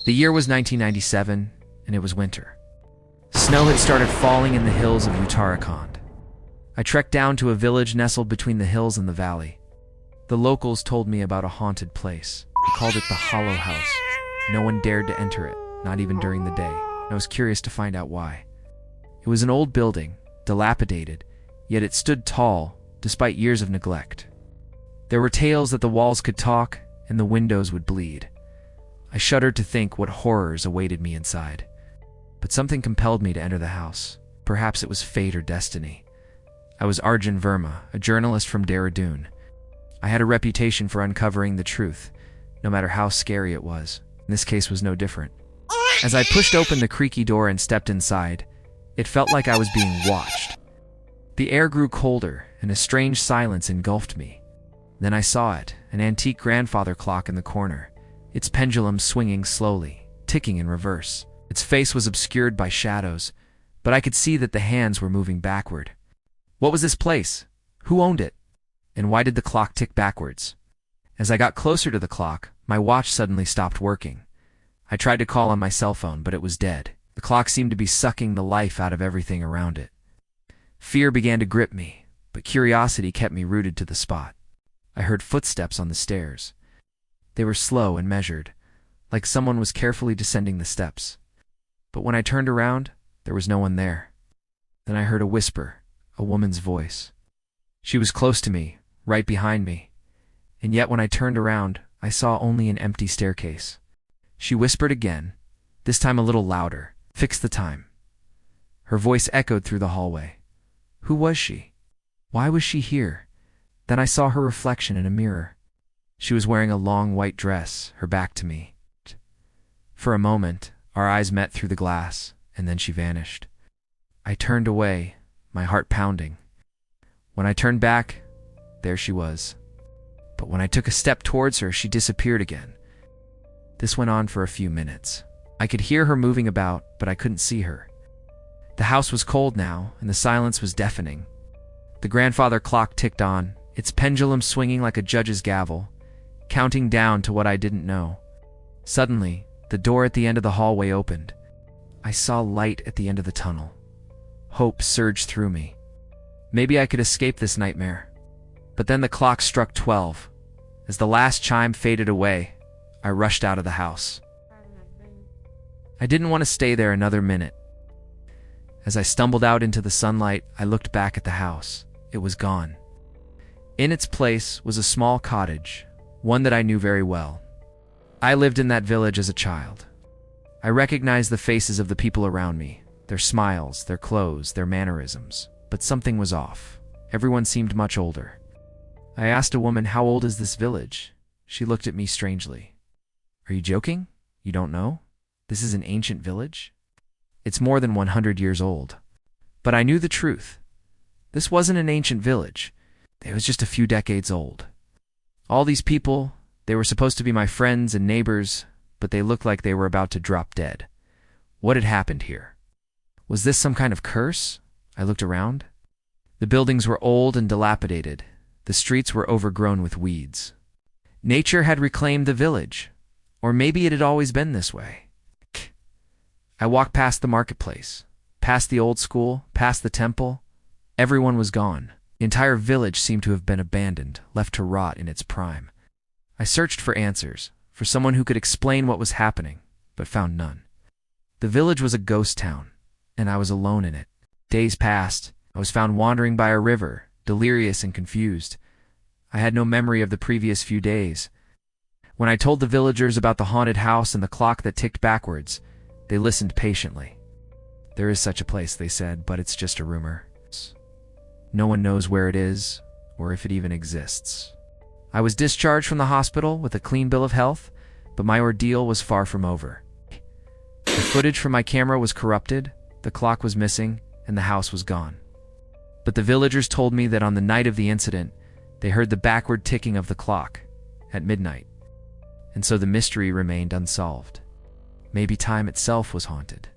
The year was 1997, and it was winter. Snow had started falling in the hills of Uttarakhand. I trekked down to a village nestled between the hills and the valley. The locals told me about a haunted place. They called it the Hollow House. No one dared to enter it, not even during the day. I was curious to find out why. It was an old building, dilapidated, yet it stood tall, despite years of neglect. There were tales that the walls could talk and the windows would bleed. I shuddered to think what horrors awaited me inside. But something compelled me to enter the house. Perhaps it was fate or destiny. I was Arjun Verma, a journalist from Dehradun. I had a reputation for uncovering the truth, no matter how scary it was. This case was no different. As I pushed open the creaky door and stepped inside, it felt like I was being watched. The air grew colder, and a strange silence engulfed me. Then I saw it, an antique grandfather clock in the corner, its pendulum swinging slowly, ticking in reverse. Its face was obscured by shadows, but I could see that the hands were moving backward. What was this place? Who owned it? And why did the clock tick backwards? As I got closer to the clock, my watch suddenly stopped working. I tried to call on my cell phone, but it was dead. The clock seemed to be sucking the life out of everything around it. Fear began to grip me, but curiosity kept me rooted to the spot. I heard footsteps on the stairs. They were slow and measured, like someone was carefully descending the steps. But when I turned around, there was no one there. Then I heard a whisper, a woman's voice. She was close to me, right behind me. And yet when I turned around, I saw only an empty staircase. She whispered again, this time a little louder. Fix the time. Her voice echoed through the hallway. Who was she? Why was she here? Then I saw her reflection in a mirror. She was wearing a long white dress, her back to me. For a moment, our eyes met through the glass, and then she vanished. I turned away, my heart pounding. When I turned back, there she was. But when I took a step towards her, she disappeared again. This went on for a few minutes. I could hear her moving about, but I couldn't see her. The house was cold now, and the silence was deafening. The grandfather clock ticked on, its pendulum swinging like a judge's gavel, counting down to what I didn't know. Suddenly, the door at the end of the hallway opened. I saw light at the end of the tunnel. Hope surged through me. Maybe I could escape this nightmare. But then the clock struck 12. As the last chime faded away, I rushed out of the house. I didn't want to stay there another minute. As I stumbled out into the sunlight, I looked back at the house. It was gone. In its place was a small cottage, one that I knew very well. I lived in that village as a child. I recognized the faces of the people around me, their smiles, their clothes, their mannerisms. But something was off. Everyone seemed much older. I asked a woman, how old is this village? She looked at me strangely. Are you joking? You don't know? This is an ancient village? It's more than 100 years old. But I knew the truth. This wasn't an ancient village. It was just a few decades old. All these people, they were supposed to be my friends and neighbors, but they looked like they were about to drop dead. What had happened here? Was this some kind of curse? I looked around. The buildings were old and dilapidated. The streets were overgrown with weeds. Nature had reclaimed the village. Or maybe it had always been this way. I walked past the marketplace, past the old school, past the temple. Everyone was gone. The entire village seemed to have been abandoned, left to rot in its prime. I searched for answers, for someone who could explain what was happening, but found none. The village was a ghost town, and I was alone in it. Days passed. I was found wandering by a river, delirious and confused. I had no memory of the previous few days. When I told the villagers about the haunted house and the clock that ticked backwards, they listened patiently. There is such a place, they said, but it's just a rumor. No one knows where it is, or if it even exists. I was discharged from the hospital with a clean bill of health, but my ordeal was far from over. The footage from my camera was corrupted, the clock was missing, and the house was gone. But the villagers told me that on the night of the incident, they heard the backward ticking of the clock, at midnight. And so the mystery remained unsolved. Maybe time itself was haunted.